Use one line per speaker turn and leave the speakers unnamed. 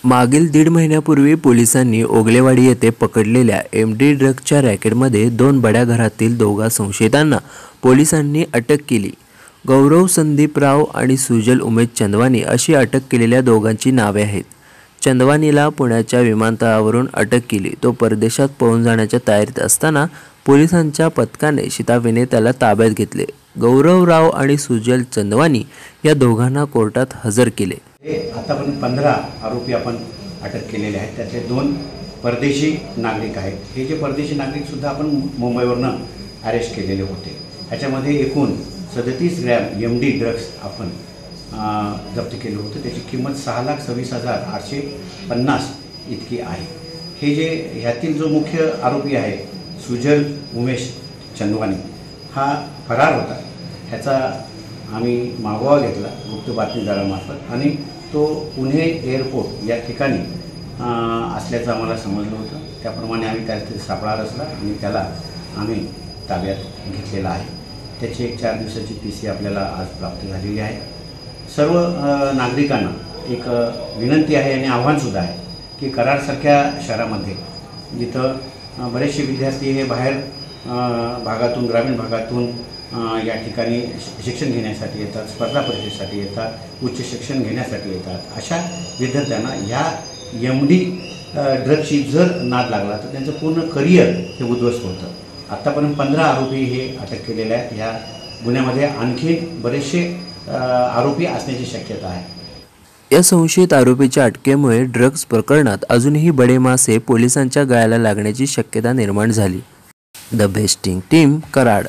मागील 1.5 महिन्यापूर्वी पोलिसांनी ओगलेवाडी येथे पकडलेल्या एमडी ड्रग्जच्या रॅकेटमध्ये 2 बड्या घरातील दोघा संशयितांना पोलिसांनी अटक केली। गौरव संदीप राव आणि सुजल उमेश चंदवानी अशी अटक केलेल्या दोघांची नावे आहेत। चंदवानीला पुण्याच्या विमानतळावरून अटक केली। तो परदेशात पळून जाण्याच्या तयारीत असताना पोलिसांच्या पथकाने शिताफीने त्याला ताब्यात घेतले। गौरव राव आणि सुजल चंदवानी या दोघांना कोर्टात हजर केले।
आतापर्यंत 15 आरोपी आपण अटक केलेले आहेत। त्यातले 2 परदेशी नागरिक आहेत। हे जे परदेशी नागरिक सुद्धा आपण मुंबईवरून अरेस्ट केलेले होते। ह्याच्यामध्ये एकूण 37 ग्रॅम एमडी ड्रग्स आपण जप्त केलं होतं। त्याची किंमत 6,26,850 इतकी आहे। हे जे ह्यातील जो मुख्य आरोपी आहे सुजल उमेश चंदवानी हा फरार होता। ह्याचा आम्ही मागोवा घेतला गुप्त बातमीदारामार्फत आणि तो पुणे एअरपोर्ट या ठिकाणी असल्याचं आम्हाला समजलं होतं। त्याप्रमाणे आम्ही त्याला सापळा रचला आणि त्याला आम्ही ताब्यात घेतलेला आहे। त्याची एक 4 दिवसाची PC आपल्याला आज प्राप्त झालेली आहे। सर्व नागरिकांना एक विनंती आहे आणि आव्हानसुद्धा आहे की कराडसारख्या शहरामध्ये जिथं बरेचसे विद्यार्थी हे बाहेर भागातून ग्रामीण भागातून या ठिकाणी शिक्षण घेण्यासाठी येतात, स्पर्धा परीक्षेसाठी येतात, उच्च शिक्षण घेण्यासाठी येतात। अशा विद्यार्थ्यांना ह्या एमडी ड्रग्सची जर नाद लागला तर त्यांचं पूर्ण करिअर हे उद्ध्वस्त होतं। आत्तापर्यंत 15 आरोपी हे अटक केलेले आहेत। ह्या गुन्ह्यामध्ये आणखी बरेचसे आरोपी असण्याची शक्यता आहे।
या संशयित आरोपीच्या अटकेमुळे ड्रग्ज प्रकरणात अजूनही बडे मासे पोलिसांच्या गळ्याला लागण्याची शक्यता निर्माण झाली। द बेस्टिंग टीम, कराड।